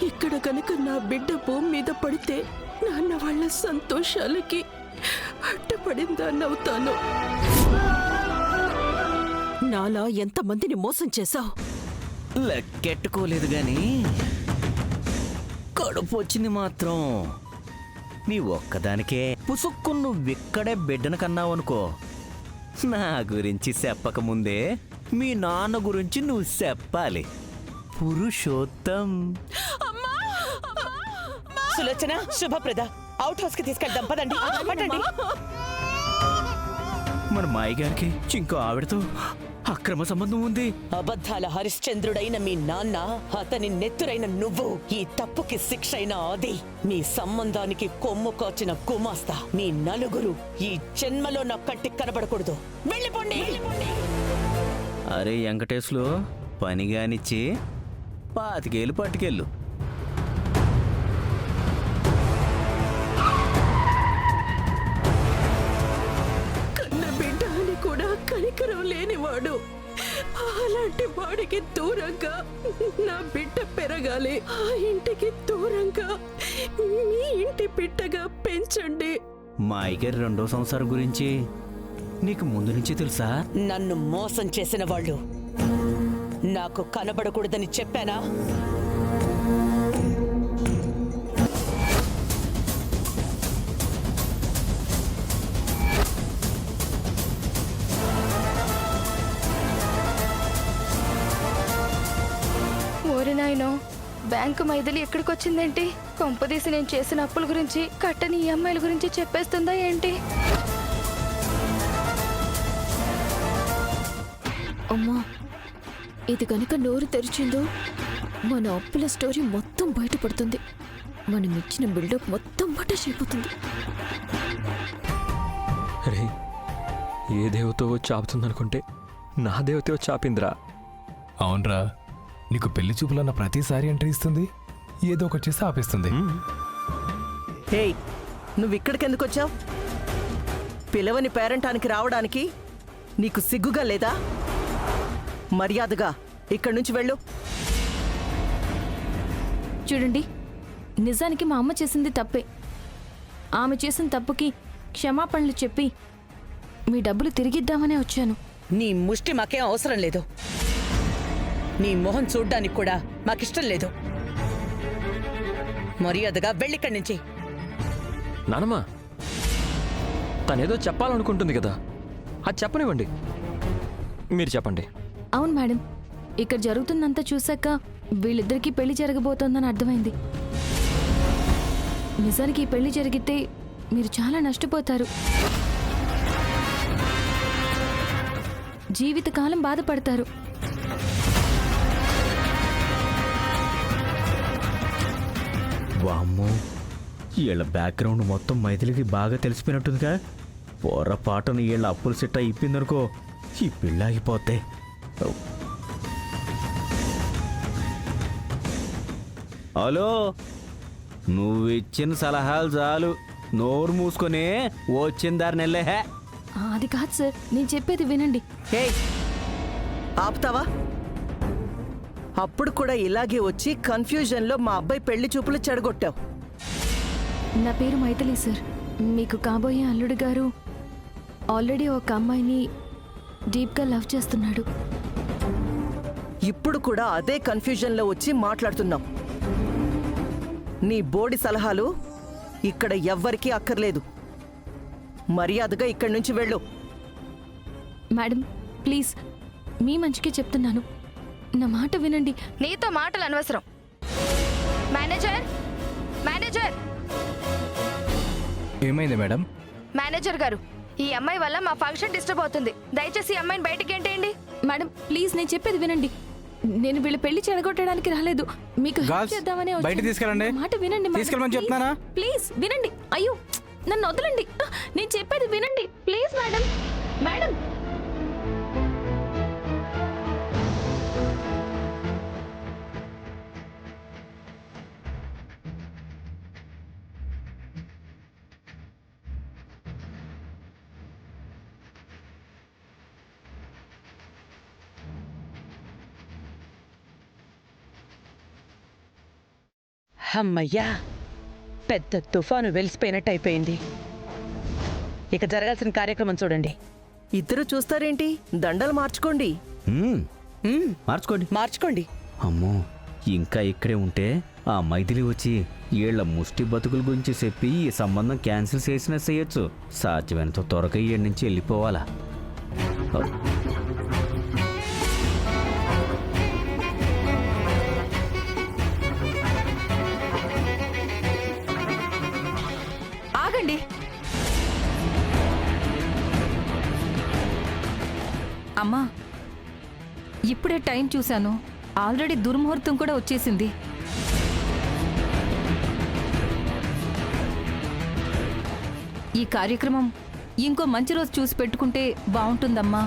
ఇక్కడ గనక నా బిడ్డ భూమి మీద పడితే నాన్న వాళ్ళ సంతోషాలకి అడ్డపడిందాన్నవుతాను. నాలా ఎంతమందిని మోసం చేశావు? లెక్కెట్టుకోలేదు గాని కడుపు వచ్చింది మాత్రం నీ ఒక్కదానికే. పుసుక్కు నువ్విక్కడే బిడ్డను కన్నావనుకో, నా గురించి చెప్పకముందే మీ నాన్న గురించి నువ్వు చెప్పాలి. పురుషోత్తం. సులోచన, శుభప్రద, అవుట్ హౌస్ కి తీసుకెళ్దాం పదండి. పదండి. మన మాయ గారికి ఇంకో ఆవిడతో అక్రమ సంబంధం ఉంది. అబద్ధాల హరిశ్చంద్రుడైన మీ నాన్న, అతని నెత్తురైన నువ్వు, ఈ తప్పుకి శిక్ష అయిన అది. మీ సంబంధానికి కొమ్ము కాచిన గుమాస్తా మీ నలుగురు ఈ జన్మలో నా కంటికి కనబడకూడదు. వెళ్ళిపోండి. అరే వెంకటేశ్లో పనిగానిచ్చి 25 ఏళ్ళు పట్టుకెళ్ళు. కన్న బిడ్డ అని కూడా కనికరం లేనివాడు. అలాంటి వాడికి దూరంగా నా బిడ్డ పెరగాలి. ఆ ఇంటికి దూరంగా మీ ఇంటి బిడ్డగా పెంచండి. మా అయ్యగారి 2వ సంవత్సరం గురించి నీకు ముందు నుంచి తెలుసా? నన్ను మోసం చేసిన వాళ్ళు నాకు కనబడకూడదని చెప్పానా? ఓరి నాయనో, బ్యాంకు మైదలి ఎక్కడికొచ్చిందేంటి? కొంపదీసి నేను చేసిన అప్పుల గురించి, కట్టని ఈఎంఐల గురించి చెప్పేస్తుందా ఏంటి? అమ్మా, ఇది కనుక నోరు తెరిచిందో మన అప్పుల స్టోరీ మొత్తం బయటపడుతుంది. మనం ఇచ్చిన బిల్డప్ మొత్తం అయిపోతుంది. రే, ఏ దేవతో వచ్చి ఆపుతుందనుకుంటే నా దేవతే వచ్చి ఆపిందిరా. అవునరా, నీకు పెళ్లి చూపులన్న ప్రతిసారి ఎంట్రీ ఇస్తుంది, ఏదో ఒకటి చేసి ఆపేస్తుంది. హే, నువ్విక్కడికెందుకు వచ్చావు? పిలవని పేరంటానికి రావడానికి నీకు సిగ్గుగా లేదా? మర్యాదగా ఇక్కడి నుంచి వెళ్ళు. చూడండి, నిజానికి మా అమ్మ చేసింది తప్పే. ఆమె చేసిన తప్పుకి క్షమాపణలు చెప్పి మీ డబ్బులు తిరిగిద్దామనే వచ్చాను. నీ ముష్టి మాకేం అవసరం లేదు. నీ మొహం చూడ్డానికి కూడా మాకిష్టం లేదు. మర్యాదగా వెళ్ళిక్కడి నుంచి. నానమ్మా, తనేదో చెప్పాలనుకుంటుంది కదా, అది చెప్పనివ్వండి. మీరు చెప్పండి. అవును మేడం, ఇక్కడ జరుగుతుందంతా చూశాక వీళ్ళిద్దరికీ పెళ్లి జరగబోతోందని అర్థమైంది. నిజానికి ఈ పెళ్లి జరిగితే మీరు చాలా నష్టపోతారు. జీవితకాలం బాధపడతారు. వామ్మో, వీళ్ళ బ్యాక్గ్రౌండ్ మొత్తం మైథిలికి బాగా తెలిసిపోయినట్టుందిగా. పొరపాటున వీళ్ళ అప్పుల సిట్ట ఇప్పిందనుకో, ఈ పెళ్ళాగిపోతే. హలో, నువ్విచ్చిన సలహాలు చాలు, నోరు మూసుకొని వచ్చిన దారి నెల్లే. అది కాదు సార్, నేను చెప్పేది వినండి. హే, ఆపుతావా? అప్పుడు కూడా ఇలాగే వచ్చి కన్ఫ్యూజన్లో మా అబ్బాయి పెళ్లి చూపులు చెడగొట్టావు. నా పేరు మైథిలి సార్. మీకు కాబోయే అల్లుడు గారు ఆల్రెడీ ఒక అమ్మాయిని డీప్గా లవ్ చేస్తున్నాడు. ఇప్పుడు కూడా అదే కన్ఫ్యూజన్లో వచ్చి మాట్లాడుతున్నాం. నీ బోడి సలహాలు ఇక్కడ ఎవ్వరికీ అక్కర్లేదు. మర్యాదగా ఇక్కడి నుంచి వెళ్ళు. మేడం ప్లీజ్, మీ మంచికే చెప్తున్నాను, నా మాట వినండి. నీతో మాటలు అనవసరం. మేనేజర్, మేనేజర్, ఏమైంది మేడం? మేనేజర్ గారు, ఈ అమ్మాయి వల్ల మా ఫంక్షన్ డిస్టర్బ్ అవుతుంది. దయచేసి ఈ అమ్మాయిని బయటికి ఏంటేయండి. మేడం ప్లీజ్, నేను చెప్పేది వినండి. నేను వీళ్ళ పెళ్లి చెడగొట్టడానికి రాలేదు, మీకు హెల్ప్ చేద్దామనే వచ్చాను. బయట తీసుకెళ్ళండి. మాట వినండి మేడం, తీసుకెళ్ళమని చెప్తున్నానా? ప్లీజ్ వినండి. అయ్యో, నన్ను వదలండి, నేను చెప్పేది వినండి ప్లీజ్. Madam, madam. అమ్మయ్యా, పెద్ద తుఫాను వెలిసిపోయినట్టు అయిపోయింది. ఇక జరగాల్సిన కార్యక్రమం చూడండి. ఇద్దరు చూస్తారేంటి? దండలు మార్చుకోండి. మార్చుకోండి. మార్చుకోండి. అమ్మో, ఇంకా ఇక్కడే ఉంటే ఆ మైథిలి వచ్చి వీళ్ళ ముష్టి బతుకుల గురించి చెప్పి ఈ సంబంధం క్యాన్సిల్ చేసినా చేయొచ్చు. సాధ్యమైనంత త్వరగా ఈ నుంచి వెళ్ళిపోవాలా. ఆగండి. అమ్మా, ఇప్పుడే టైం చూశాను. ఆల్రెడీ దుర్ముహూర్తం కూడా వచ్చేసింది. ఈ కార్యక్రమం ఇంకో మంచి రోజు చూసి పెట్టుకుంటే బాగుంటుందమ్మా.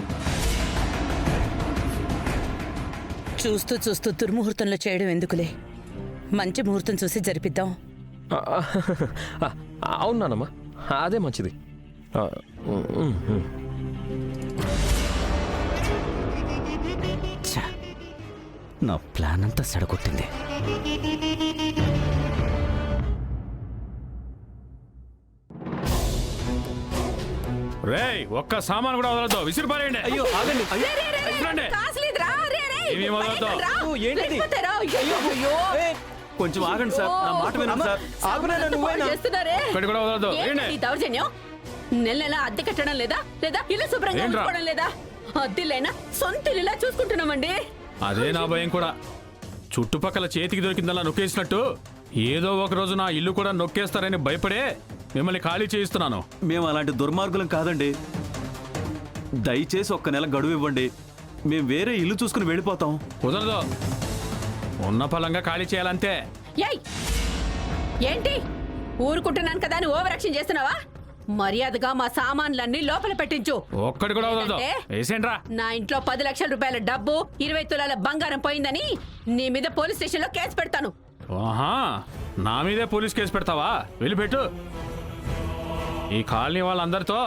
చూస్తూ చూస్తూ దుర్ముహూర్తంలో చేయడం ఎందుకులే, మంచి ముహూర్తం చూసి జరిపిద్దాం. అవునానమ్మా, అదే మంచిది. ఛ, నా ప్లాన్ అంతా సడగొట్టింది. రేయ్, ఒక్క సామాన్ కూడా వదలదు, విసిరి పారేయండి. అయ్యో ఆగండి. విసిరండి. ఏమీ వదలొద్దు. కొంచెం ఆగండి సార్, నా మాట వినండి సార్. ఒక్కటి కూడా వదలదు. దౌర్జన్యం. నెల నెల అద్దె కట్టడం లేదా? లేదా ఇల్లు శుభ్రంగా ఏంట్రా? ఉంచుకోవడం లేదా? అద్దెలైనా సొంత ఇల్లులా చూసుకుంటున్నామండి. అదే నా భయం కూడా. చుట్టుపక్కల చేతికి దొరికిందలా నొక్కేసినట్టు ఏదో ఒక రోజు నా ఇల్లు కూడా నొక్కేస్తారని భయపడే మిమ్మల్ని ఖాళీ చేయిస్తున్నాను. మేము అలాంటి దుర్మార్గులం కాదండి. దయచేసి ఒక్క నెల గడువు ఇవ్వండి, మేము వేరే ఇల్లు చూసుకుని వెళ్ళిపోతాం. కుదరదు, ఉన్న ఫలంగా ఖాళీ చేయాలంతే. ఏయ్, ఏంటి ఊరుకుంటున్నాను కదా అని ఓవర్ యాక్షన్ చేస్తున్నావా? మర్యాదగా మా సామాన్లన్నీ లోపల పెట్టించు. ఒక్కటి కూడా వదలదు. వేసేంట్రా. నా ఇంట్లో 10 లక్షల రూపాయల డబ్బు, 20 తులాల బంగారం పోయిందని నీ మీద పోలీస్ స్టేషన్ లో కేసు పెడతాను. ఆహా, నా మీదే పోలీస్ కేసు పెడతావా? వెళ్ళిపెట్టు. ఈ కాలనీ వాళ్ళందరితో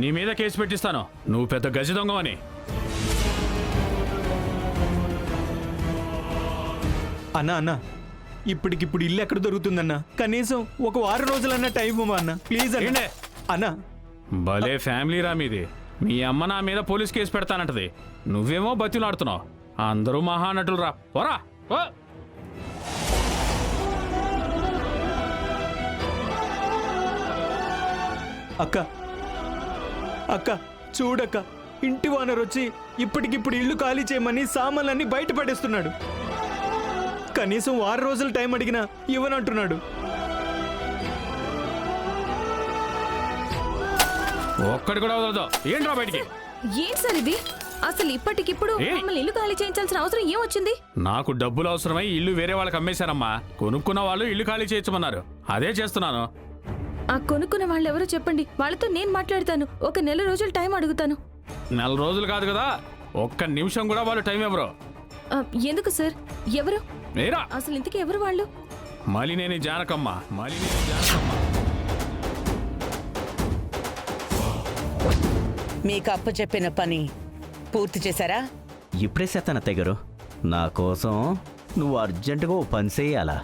నీ మీద కేసు పెట్టిస్తాను, నువ్వు పెద్ద గజ దొంగవని. అన్న ఇప్పటికిప్పుడు ఇల్లు ఎక్కడ దొరుకుతుందన్నా? కనీసం ఒక వారం రోజులన్నా టైం ఇవ్వమా అన్న, ప్లీజ్ ఏంటే? అన్నా. భలే ఫ్యామిలీ రా మీది. మీ అమ్మ నా మీద పోలీస్ కేసు పెడతానంటది, నువ్వేమో బతిలాడుతున్నావు. అందరూ మహానటులు రా. పోరా. ఓ. అక్క చూడక్క, ఇంటి ఓనర్ వచ్చి ఇప్పటికిప్పుడు ఇల్లు ఖాళీ చేయమని సామాన్లన్నీ బయట పడేస్తున్నాడు. కనీసం 6 రోజులు టైం అడిగినా ఇవ్వనంటున్నాడు. ఒక్కడి కూడా వదలదు. ఏంట్రా బయటికి? ఏం సార్ ఇది? అసలు ఇప్పటికిప్పుడు ఏయ్! మమ్మల్ని ఇల్లు ఖాళీ చేయించాల్సిన అవసరం ఏమొచ్చింది? నాకు డబ్బులు అవసరమై ఇల్లు వేరే వాళ్ళకి అమ్మేశారమ్మా. కొనుక్కున్న వాళ్ళు ఇల్లు ఖాళీ చేయొచ్చమన్నారు, అదే చేస్తున్నాను. ఆ కొనుక్కున్న వాళ్ళు ఎవరో చెప్పండి, వాళ్ళతో నేను మాట్లాడతాను. ఒక నెల రోజులు టైం అడుగుతాను. నెల రోజులు కాదు కదా, ఒక్క నిమిషం కూడా వాళ్ళు టైం ఎవరు. ఎందుకు సార్? ఎవరు నేరా. అసలు ఇంతకీ ఎవరు వాళ్ళు? మలినేని జానకమ్మ. మలినేని జానకమ్మ. మీకు అప్పు చెప్పిన పని పూర్తి చేశారా? ఇప్పుడే చేస్తాను అత్తయ్య గారు. నా కోసం నువ్వు అర్జెంటుగా ఓ పని చేయాలా.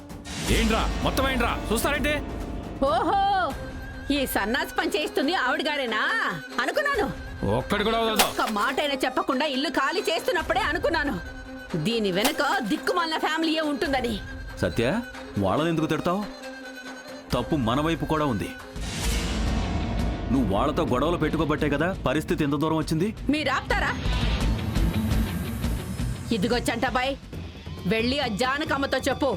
ఏంట్రా మొత్తం ఏంట్రా చూస్తారంటే? ఓహో, ఈ సన్నాసి పని చేయిస్తుంది ఆవిడ గారేనా అనుకున్నాను. ఒక్కడి కూడా వదలదు. ఒక్క మాట అయినా చెప్పకుండా ఇల్లు ఖాళీ చేస్తున్నప్పుడే అనుకున్నాను దీని వెనక దిక్కుమాలిన ఫ్యామిలీయే ఉంటుందని. సత్య, వాళ్ళని ఎందుకు తిడతావు? తప్పు మన వైపు కూడా ఉంది. నువ్వు వాళ్ళతో గొడవలు పెట్టుకోబట్టే కదా పరిస్థితి ఎంత దూరం వచ్చింది. మీరు ఆపుతారా? ఇదిగో చంటాబాయ్, వెళ్ళి ఆ జానకమ్మతో చెప్పు,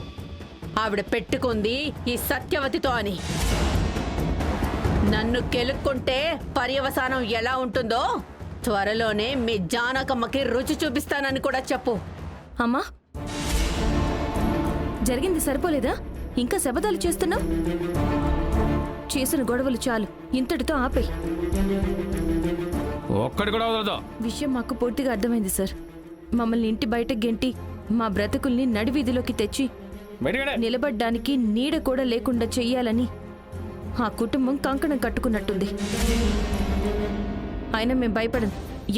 ఆవిడ పెట్టుకుంది ఈ సత్యవతితో అని. నన్ను కెలుక్కుంటే పర్యవసానం ఎలా ఉంటుందో త్వరలోనే మీ జానకమ్మకి రుచి చూపిస్తానని కూడా చెప్పు. అమ్మా, జరిగింది సరిపోలేదా? ఇంకా శబదాలు చేస్తున్నావు? చేసిన గొడవలు చాలు, ఇంతటితో ఆపేయ్. ఒక్కడి కూడా వదలదు. విషయం మాకు పూర్తిగా అర్థమైంది సార్. మమ్మల్ని ఇంటి బయట గెంటి మా బ్రతుకుల్ని నడివీధిలోకి తెచ్చి నిలబడ్డానికి నీడ కూడా లేకుండా చెయ్యాలని ఆ కుటుంబం కంకణం కట్టుకున్నట్టుంది. అయినా మేం భయపడం.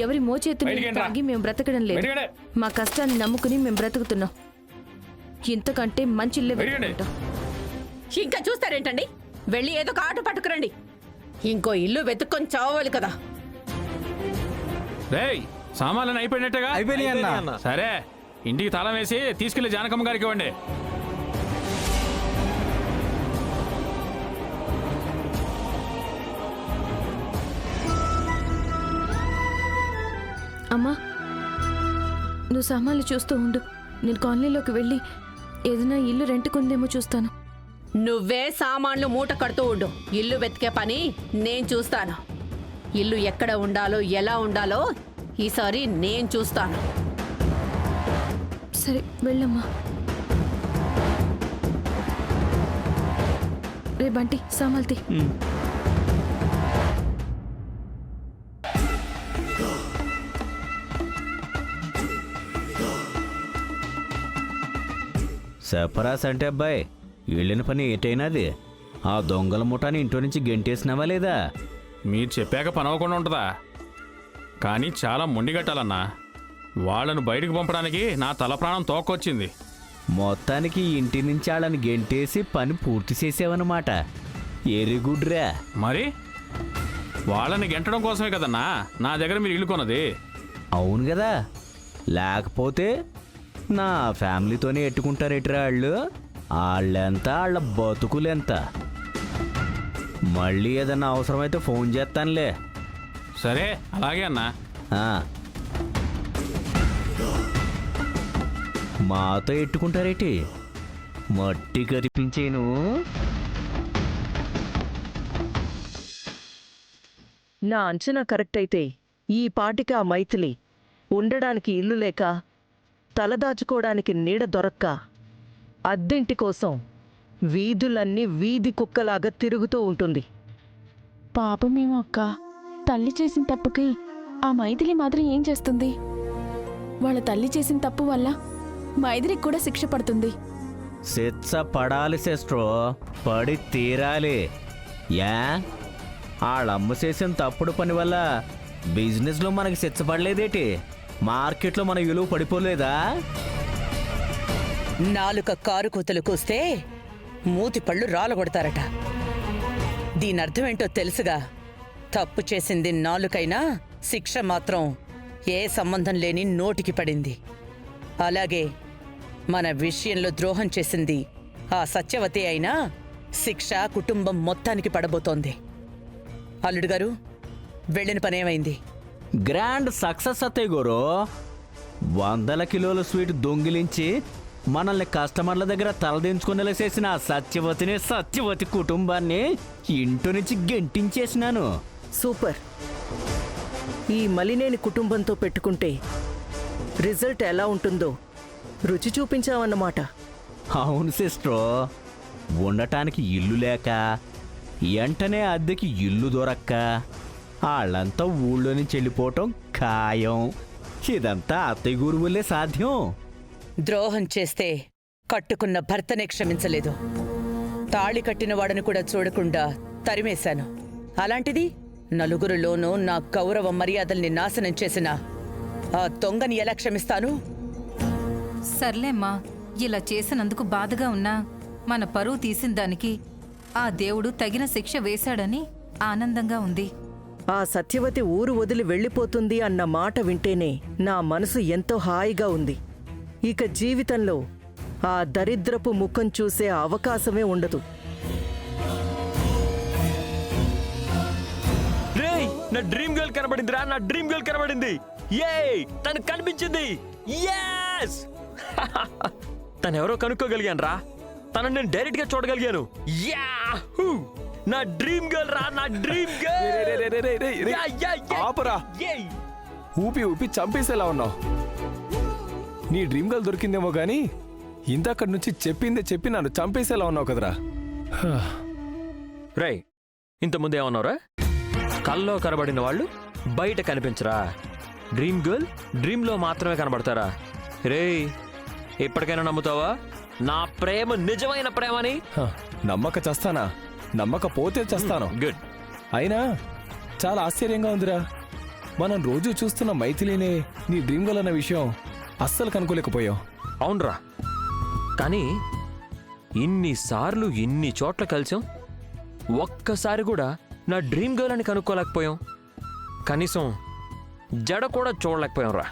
ఎవరి మోచేతుని తాగి మేము బ్రతకడం లేదు. మా కష్టాన్ని నమ్ముకుని మేము బ్రతుకుతున్నాం. ఇంతకంటే మంచి ఇల్లే వెతుక్కుంటాం. ఇంకా చూస్తారేంటండి? వెళ్ళి ఏదో ఒక ఆటో పట్టుకురండి. ఇంకో ఇల్లు వెతుక్కొని చావాలి కదా. రేయ్ సామాన్లు అయిపోయినట్టుగా అయిపోయినాయి. సరే ఇంటికి తాళం వేసి తీసుకెళ్లి జానకమ్మ గారికి ఇవ్వండి. అమ్మా, నువ్వు సామాన్లు చూస్తూ ఉండు. నేను కాలనీలోకి వెళ్ళి ఏదైనా ఇల్లు రెంట్కుందేమో చూస్తాను. నువ్వే సామాన్లు మూట కడుతూ ఉండు. ఇల్లు వెతికే పని నేను చూస్తాను. ఇల్లు ఎక్కడ ఉండాలో ఎలా ఉండాలో ఈసారి నేను చూస్తాను. సరే వెళ్ళమ్మా. రే బంటి, సామాల్తి. సపరాస్ అంటే అబ్బాయి వెళ్ళిన పని ఏటైనాది? ఆ దొంగల ముఠాని ఇంట్లో నుంచి గెంటేసినావా లేదా? మీరు చెప్పాక పని అవ్వకుండా ఉంటుందా? కానీ చాలా మొండిగట్టాలన్నా. వాళ్ళను బయటకు పంపడానికి నా తల ప్రాణం తోకొచ్చింది. మొత్తానికి ఇంటి నుంచి వాళ్ళని గెంటేసి పని పూర్తి చేసావన్నమాట. ఎరిగుడ్రా. మరి వాళ్ళని గెంటడం కోసమే కదన్నా నా దగ్గర మీరు ఇల్లు కొన్నది. అవును కదా, లేకపోతే నా ఫ్యామిలీతోనే ఎట్టుకుంటారేట్రా వాళ్ళు. వాళ్ళెంత, వాళ్ళ బతుకులెంత. మళ్ళీ ఏదన్నా అవసరమైతే ఫోన్ చేస్తానులే. సరే అలాగే అన్నా. మాతో ఎట్టుకుంటారేటి? మట్టి కరిపించేను. నా అంచనా కరెక్ట్ అయితే ఈ పాటికి ఆ మైథిలి ఉండడానికి ఇల్లు లేక, తలదాచుకోవడానికి నీడ దొరక్క, అద్దెంటి కోసం వీధులన్నీ వీధి కుక్కలాగా తిరుగుతూ ఉంటుంది. పాపమేమో అక్క, తల్లి చేసిన తప్పుకి ఆ మైథిలి మాత్రం ఏం చేస్తుంది? వాళ్ళ తల్లి చేసిన తప్పు వల్ల మైథిలికి కూడా శిక్ష పడుతుంది. శిక్ష పడాలి సిస్ట్రో, పడి తీరాలి. యా, వాళ్ళమ్మ చేసిన తప్పుడు పని వల్ల బిజినెస్లో మనకి శిక్ష పడలేదేటి? మార్కెట్లో మన విలువ పడిపోలేదా? నాలుక కారు కూతలు కూస్తే మూతి పళ్ళు రాలగొడతారట. దీని అర్థమేంటో తెలుసుగా. తప్పు చేసింది నాలుకైనా శిక్ష మాత్రం ఏ సంబంధం లేని నోటికి పడింది. అలాగే మన విషయంలో ద్రోహం చేసింది ఆ సత్యవతి అయినా శిక్ష కుటుంబం మొత్తానికి పడబోతోంది. అల్లుడు గారు, వెళ్ళిన పనేమైంది? గ్రాండ్ సక్సెస్ అత్తయ్య గోరో. 100 కిలోల స్వీట్ దొంగిలించి మనల్ని కస్టమర్ల దగ్గర తలదించుకునేలా చేసిన ఆ సత్యవతి కుటుంబాన్ని ఇంటి నుంచి గెంటించేసినాను. సూపర్. ఈ మలినేని కుటుంబంతో పెట్టుకుంటే రిజల్ట్ ఎలా ఉంటుందో రుచి చూపించావన్నమాట. అవును సిస్ట్రో, ఉండటానికి ఇల్లు లేక, వెంటనే అద్దెకి ఇల్లు దొరక్క, వాళ్ళంతా ఊళ్ళో నుంచి వెళ్ళిపోవటం ఖాయం. ఇదంతా అత్తయ్య గురు వల్లే సాధ్యం. ద్రోహం చేస్తే కట్టుకున్న భర్తనే క్షమించలేదు. తాళి కట్టిన వాడని కూడా చూడకుండా తరిమేశాను. అలాంటిది నలుగురిలోనూ నా గౌరవ మర్యాదల్ని నాశనం చేసిన ఆ దొంగని ఎలా క్షమిస్తాను? సర్లేమ్మా, ఇలా చేసినందుకు బాధగా ఉన్నా మన పరువు తీసిన దానికి ఆ దేవుడు తగిన శిక్ష వేశాడని ఆనందంగా ఉంది. ఆ సత్యవతి ఊరు వదిలి వెళ్ళిపోతుంది అన్న మాట వింటేనే నా మనసు ఎంతో హాయిగా ఉంది. ఇక జీవితంలో ఆ దరిద్రపు ముఖం చూసే అవకాశమే ఉండదు. రేయ్, నా డ్రీమ్ గర్ల్ కనబడిందిరా. నా డ్రీమ్ గర్ల్ కనబడింది. తను కనిపించింది. తను ఎవరో కనుక్కోగలిగాను రా. తనని నేను డైరెక్ట్ గా చూడగలిగాను. నా డ్రీమ్ గర్ల్ రా, నా డ్రీమ్ గర్ల్. ఆపరా, ఊపి ఊపి చంపేసేలా ఉన్నావు. నీ డ్రీమ్ గర్ల్ దొరికిందేమో గానీ ఇంతక్కడి నుంచి చెప్పి నన్ను చంపేసేలా ఉన్నావు కదరా. రేయ్, ఇంతకుముందు ఏమన్నావురా? కల్లో కనబడిన వాళ్ళు బయట కనిపించరా. డ్రీమ్ గర్ల్ డ్రీమ్లో మాత్రమే కనబడతారా? రేయ్, ఇప్పటికైనా నమ్ముతావా నా ప్రేమ నిజమైన ప్రేమని? నమ్మక చస్తానా? నమ్మకపోతే చస్తాను. గుడ్. అయినా చాలా ఆశ్చర్యంగా ఉందిరా. మనం రోజు చూస్తున్న మైథిలినే నీ డ్రీమ్ గర్ల్ అన్న విషయం అస్సలు కనుక్కోలేకపోయాం. అవునరా, కానీ ఇన్నిసార్లు ఇన్ని చోట్ల కలిసాం, ఒక్కసారి కూడా నా డ్రీమ్ గర్ల్ అని కనుక్కోలేకపోయాం. కనీసం జడ కూడా చూడలేకపోయాం రా.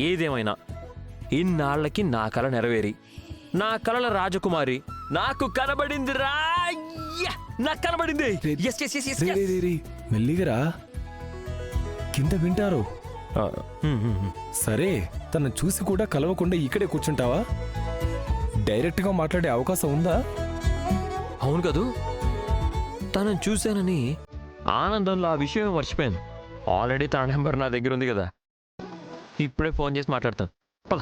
ఏదేమైనా ఇన్నాళ్ళకి నా కల నెరవేరి నా కలల రాజకుమారి నాకు కనబడింది రా. నాకు కనబడింది. Yes, yes, yes, yes, yes. మెల్లిగరా, కింద వింటారు. సరే, తను చూసి కూడా కలవకుండా ఇక్కడే కూర్చుంటావా? డైరెక్ట్ గా మాట్లాడే అవకాశం ఉందా? అవును కదూ, తనని చూశానని ఆనందంలో ఆ విషయం మర్చిపోయాను. ఆల్రెడీ తన నెంబర్ నా దగ్గర ఉంది కదా, ఇప్పుడే ఫోన్ చేసి మాట్లాడతాను. పద.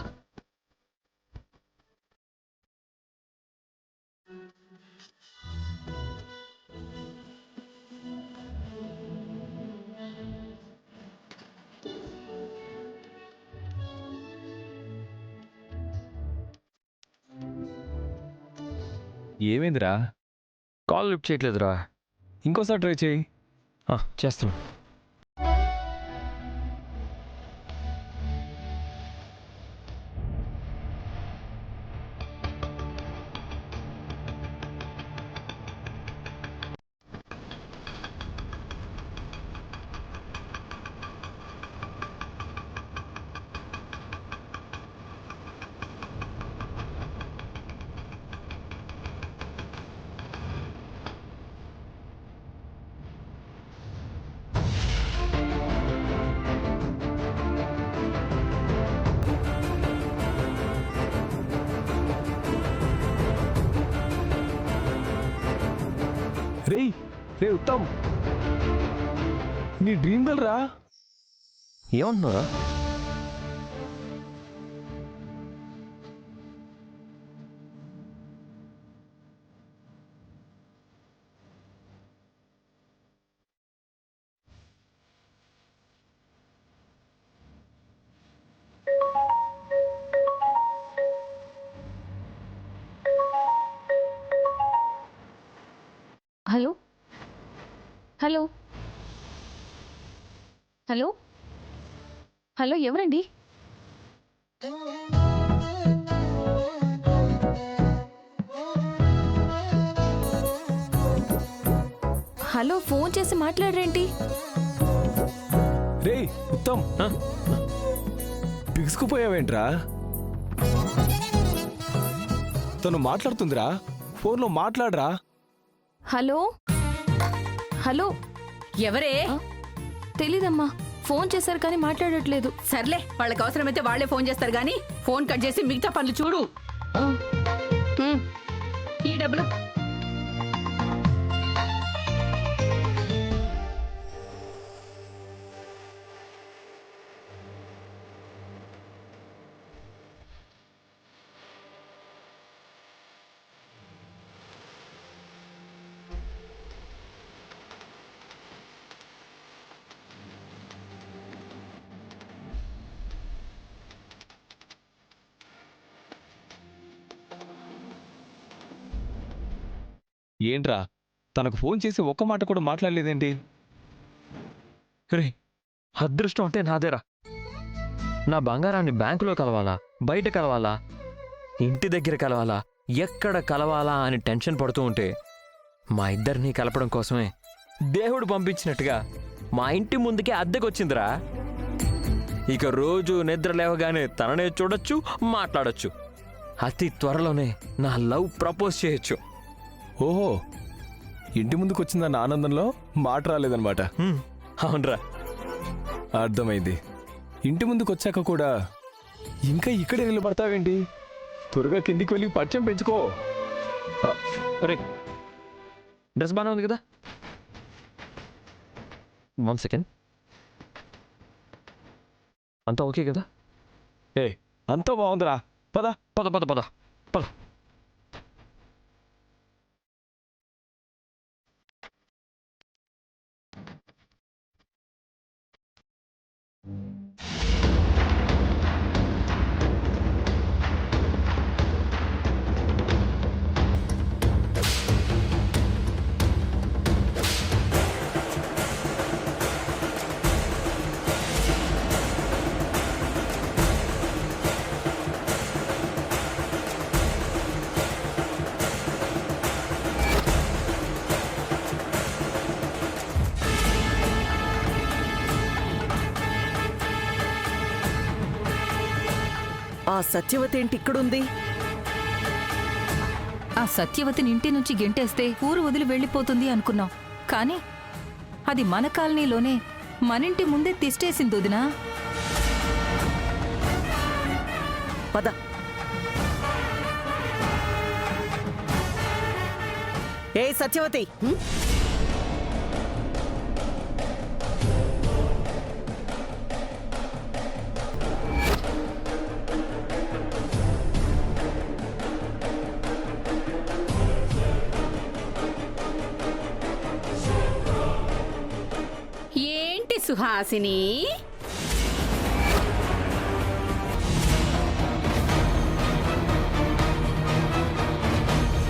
ఏమైందిరా? కాల్ లిఫ్ట్ చేయట్లేదురా. ఇంకోసారి ట్రై చేయి. చేస్తున్నా. రే ఉత్తమ్, నీ డ్రీమ్ గర్ల్ రా. ఏమంటున్నారా? హలో హలో హలో హలో, ఎవరండి? హలో, ఫోన్ చేసి మాట్లాడరేంటి? రే ఉత్తమ్, బిగుసుకుపోయావేంట్రా? తను మాట్లాడుతుందిరా, ఫోన్లో మాట్లాడరా. హలో హలో, ఎవరే? తెలీదమ్మా, ఫోన్ చేశారు కానీ మాట్లాడట్లేదు. సర్లే, వాళ్ళకి అవసరమైతే వాళ్లే ఫోన్ చేస్తారు గానీ ఫోన్ కట్ చేసి మిగతా పనులు చూడు. ఈ డబ్బులు ఏంట్రా, తనకు ఫోన్ చేసి ఒక్క మాట కూడా మాట్లాడలేదేంటి? రే, అదృష్టం అంటే నాదేరా. నా బంగారాన్ని బ్యాంకులో కలవాలా, బయట కలవాలా, ఇంటి దగ్గర కలవాలా, ఎక్కడ కలవాలా అని టెన్షన్ పడుతూ ఉంటే మా ఇద్దరినీ కలపడం కోసమే దేవుడు పంపించినట్టుగా మా ఇంటి ముందుకే అద్దెకొచ్చిందిరా. ఇక రోజు నిద్ర లేవగానే తననే చూడొచ్చు, మాట్లాడొచ్చు. అతి త్వరలోనే నా లవ్ ప్రపోజ్ చేయొచ్చు. ఓహో, ఇంటి ముందుకు వచ్చిందన్న ఆనందంలో మాట రాలేదన్నమాట. అవునరా, అర్థమైంది. ఇంటి ముందుకు వచ్చాక కూడా ఇంకా ఇక్కడే నిలబడతావేంటి? త్వరగా కిందికి వెళ్ళి పరిచయం పెంచుకో. రే, డ్రెస్ బాగానే ఉంది కదా? 1 సెకండ్. అంతా ఓకే కదా? అంతా బాగుందిరా, పద పద పద పద పద. ఆ సత్యవతి ఏంటి ఇక్కడుంది? ఆ సత్యవతిని ఇంటి నుంచి గెంటేస్తే ఊరు వదిలి వెళ్ళిపోతుంది అనుకున్నాం. కానీ అది మన కాలనీలోనే మనింటి ముందే తిష్టేసింది వదినా. పద. ఏ సత్యవతి, ఏంటి సుహాసిని,